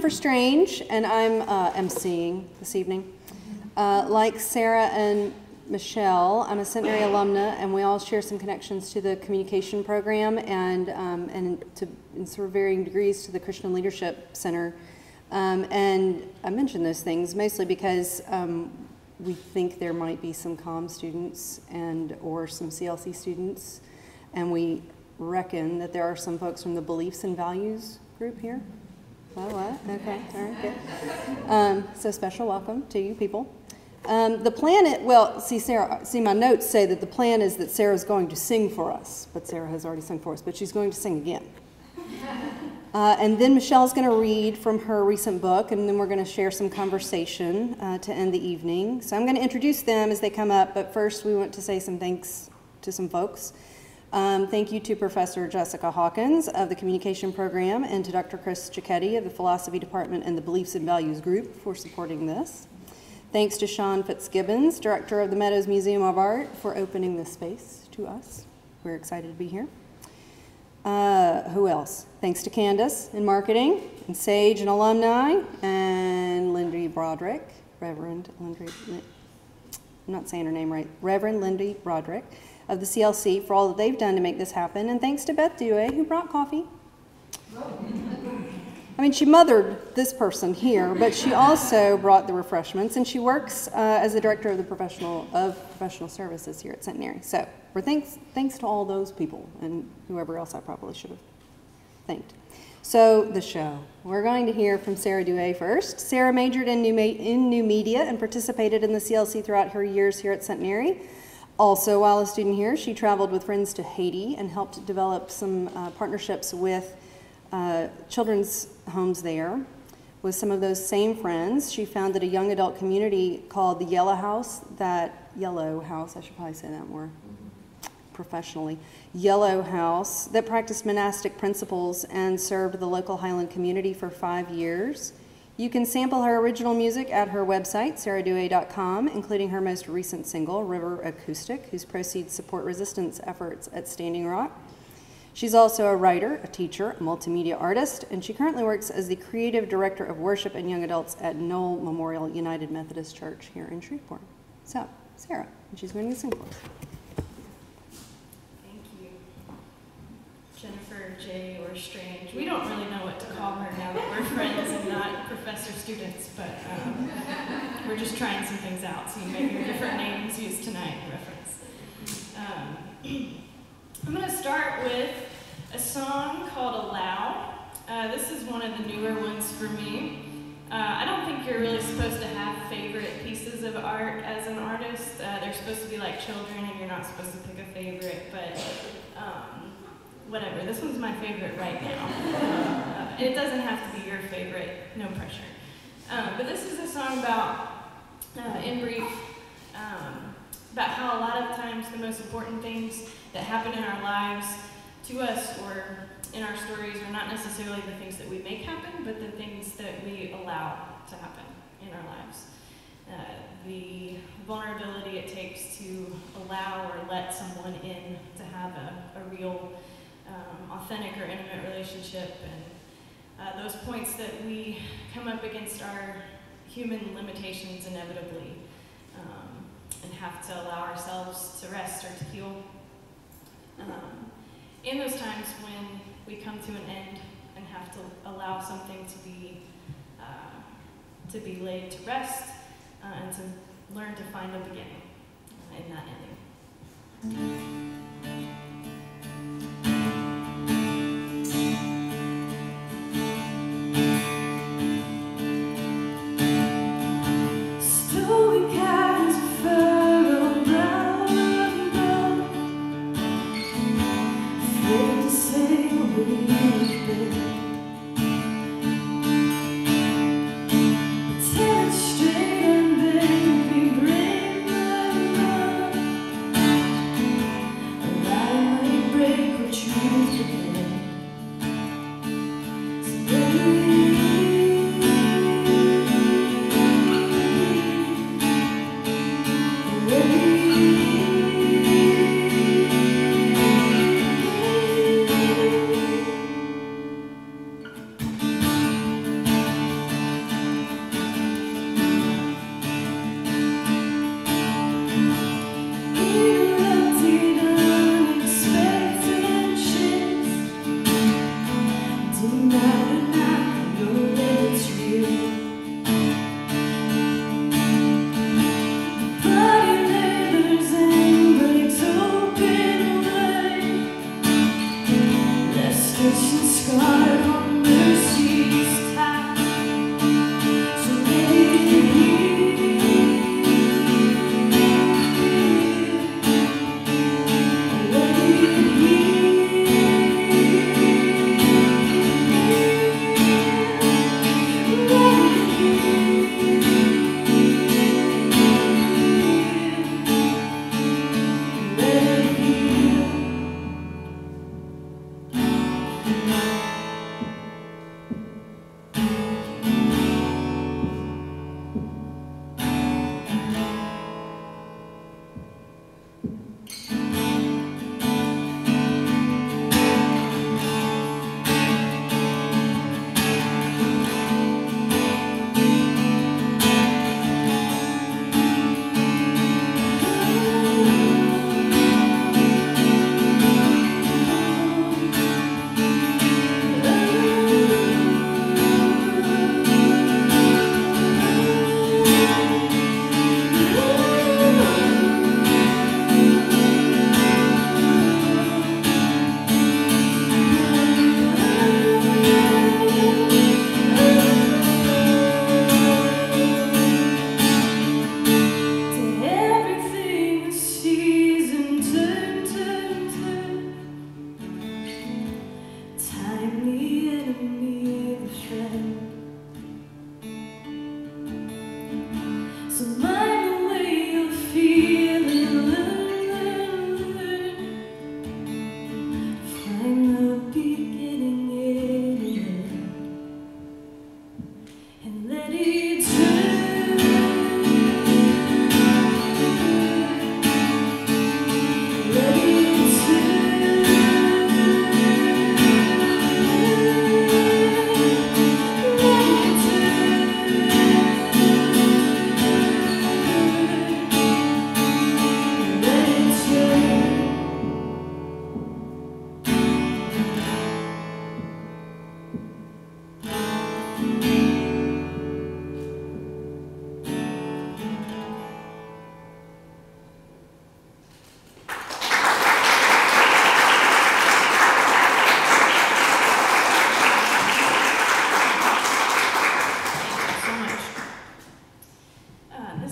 Strange, and I'm emceeing this evening. Like Sarah and Michelle, I'm a Centenary alumna, and we all share some connections to the communication program and in sort of varying degrees to the Christian Leadership Center. And I mention those things mostly because we think there might be some comm students or some CLC students, and we reckon that there are some folks from the Beliefs and Values group here. Oh, what? Okay, all right, good. So special welcome to you people. The plan, my notes say that the plan is that Sarah's going to sing for us, but Sarah has already sung for us, but she's going to sing again. And then Michelle's going to read from her recent book, and then we're going to share some conversation to end the evening. So I'm going to introduce them as they come up, but first we want to say some thanks to some folks. Thank you to Professor Jessica Hawkins of the Communication Program and to Dr. Chris Cicchetti of the Philosophy Department and the Beliefs and Values Group for supporting this. Thanks to Sean Fitzgibbons, Director of the Meadows Museum of Art, for opening this space to us. We're excited to be here. Who else? Thanks to Candace in marketing, and Sage in alumni, and Lindy Broderick, Reverend Lindy, I'm not saying her name right, Reverend Lindy Broderick of the CLC for all that they've done to make this happen, and thanks to Beth Duet, who brought coffee. I mean, she mothered this person here, but she also brought the refreshments, and she works as the director of the professional services here at Centenary. So, thanks to all those people and whoever else I probably should have thanked. So the show. We're going to hear from Sarah Duet first. Sarah majored in new media and participated in the CLC throughout her years here at Centenary. Also, while a student here, she traveled with friends to Haiti and helped develop some partnerships with children's homes there. With some of those same friends, she founded a young adult community called the Yellow House, I should probably say that more professionally, Yellow House, that practiced monastic principles and served the local Highland community for 5 years. You can sample her original music at her website, sarahduet.com, including her most recent single, River Acoustic, whose proceeds support resistance efforts at Standing Rock. She's also a writer, a teacher, a multimedia artist, and she currently works as the creative director of worship and young adults at Knoll Memorial United Methodist Church here in Shreveport. So, Sarah, and she's going to sing for us. Jennifer, Jay, or Strange. We don't really know what to call her now that we're friends and not professor students, but we're just trying some things out, so you may hear different names used tonight in reference. I'm going to start with a song called Allow. This is one of the newer ones for me. I don't think you're really supposed to have favorite pieces of art as an artist. They're supposed to be like children and you're not supposed to pick a favorite, but whatever, this one's my favorite right now. And it doesn't have to be your favorite, no pressure. But this is a song about, in brief, about how a lot of times the most important things that happen in our lives to us or in our stories are not necessarily the things that we make happen, but the things that we allow to happen in our lives. The vulnerability it takes to allow or let someone in to have a real authentic or intimate relationship, and those points that we come up against our human limitations inevitably, and have to allow ourselves to rest or to heal. In those times when we come to an end and have to allow something to be laid to rest, and to learn to find a beginning in that ending.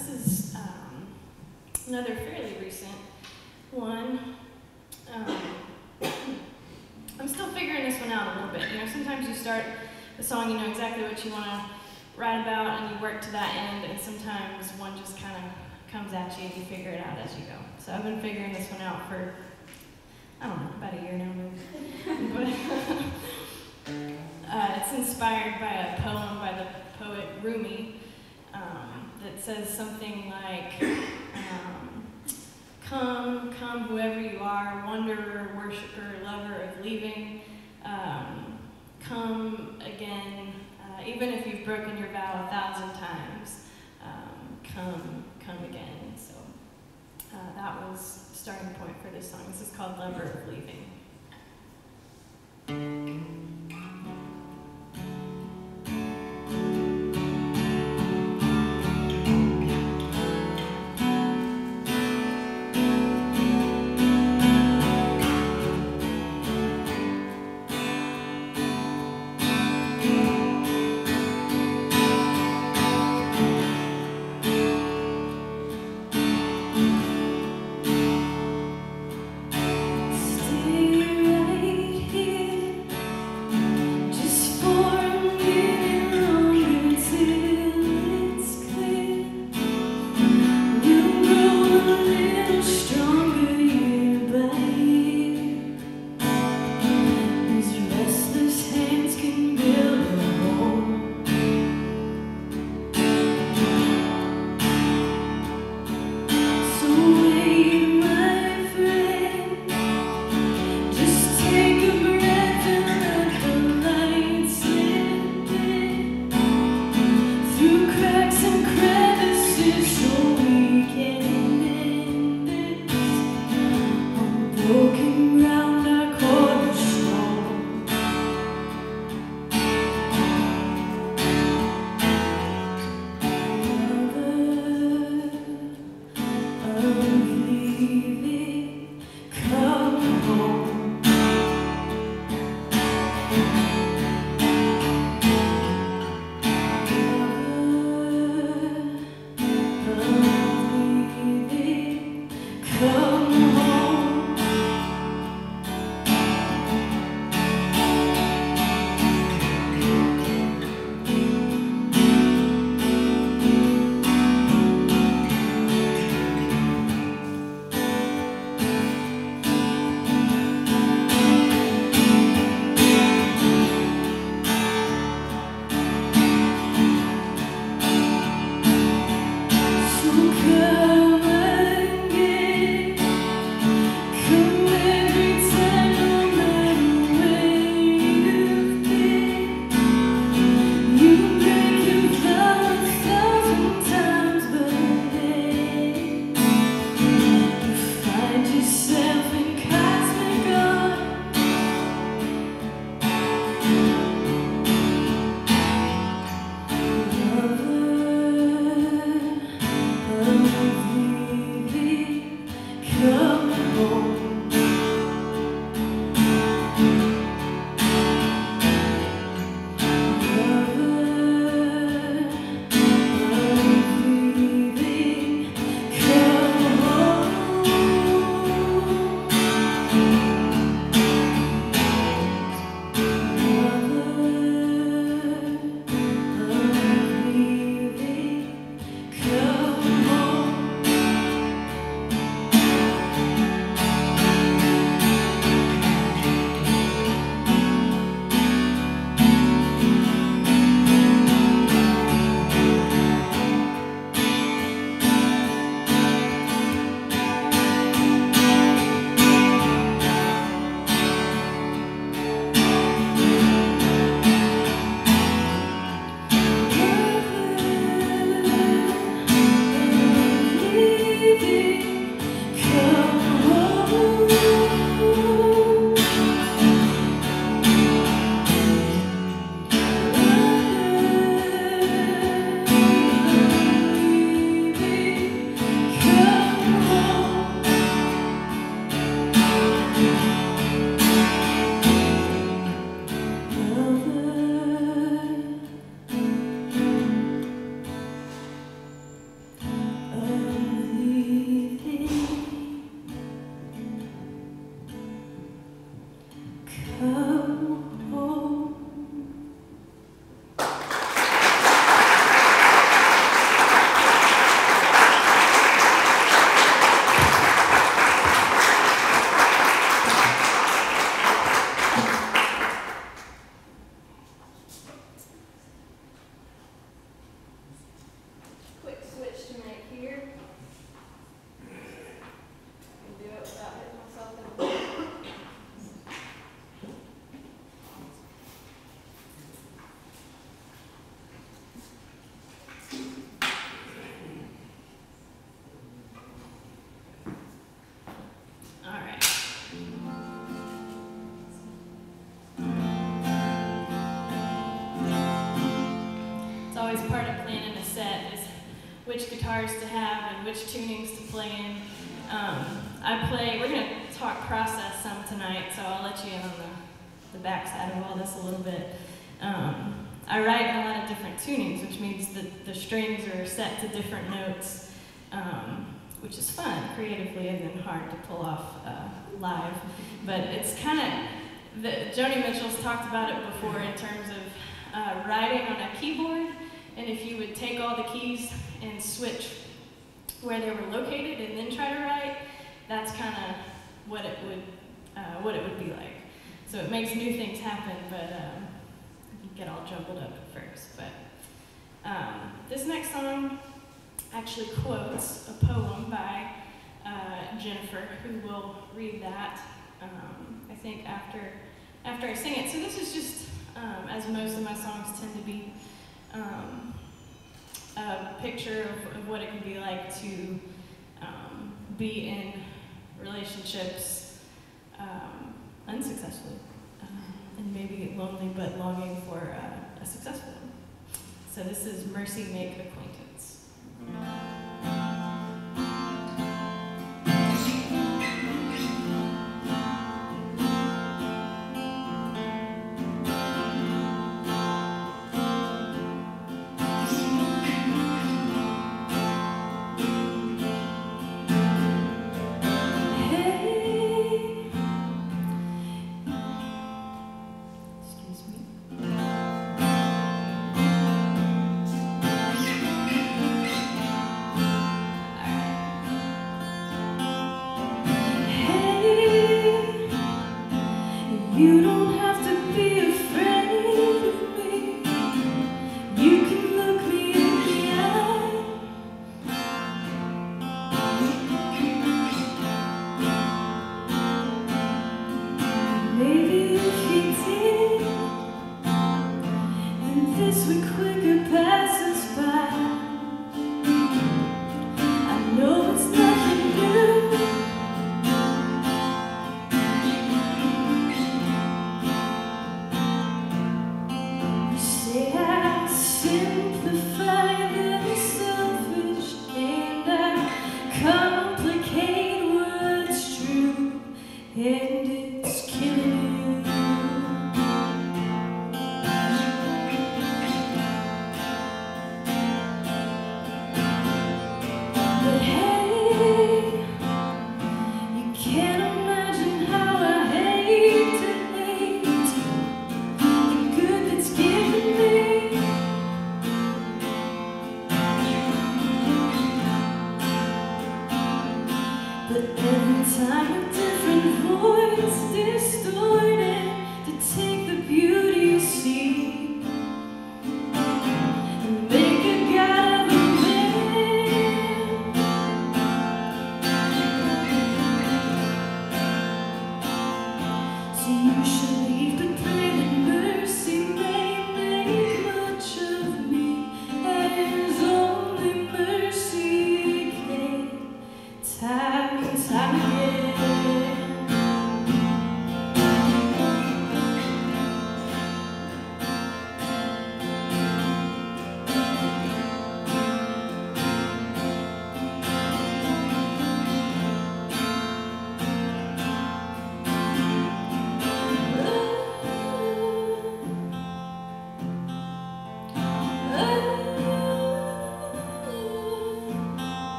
this is another fairly recent one. I'm still figuring this one out a little bit. You know, sometimes you start a song, you know exactly what you want to write about, and you work to that end, and sometimes one just kind of comes at you and you figure it out as you go. So I've been figuring this one out for, I don't know, about a year now maybe. But it's inspired by a poem by the poet Rumi that says something like, come, come whoever you are, wanderer, worshiper, lover of leaving, come again, even if you've broken your vow 1,000 times, come again. So that was the starting point for this song. This is called Lover of Leaving. Stay right here. which guitars to have and which tunings to play in. We're going to talk process some tonight, so I'll let you in on the backside of all this a little bit. I write in a lot of different tunings, which means that the strings are set to different notes, which is fun creatively and then hard to pull off live. But it's kind of, Joni Mitchell's talked about it before in terms of writing on a keyboard, and if you would take all the keys and switch where they were located and then try to write, that's kind of what it would be like. So it makes new things happen, but you get all jumbled up at first. But this next song actually quotes a poem by Jennifer, who will read that, I think, after I sing it. So this is just, as most of my songs tend to be, a picture of what it can be like to be in relationships unsuccessfully, and maybe lonely but longing for a successful one. So this is Mercy Make Acquaintance. You don't have to be afraid of me. You can look me in the eye. Maybe if you did, then this would quicker pass us by. I know it's nothing new.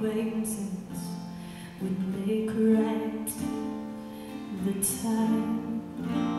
Acquaintance would make right. time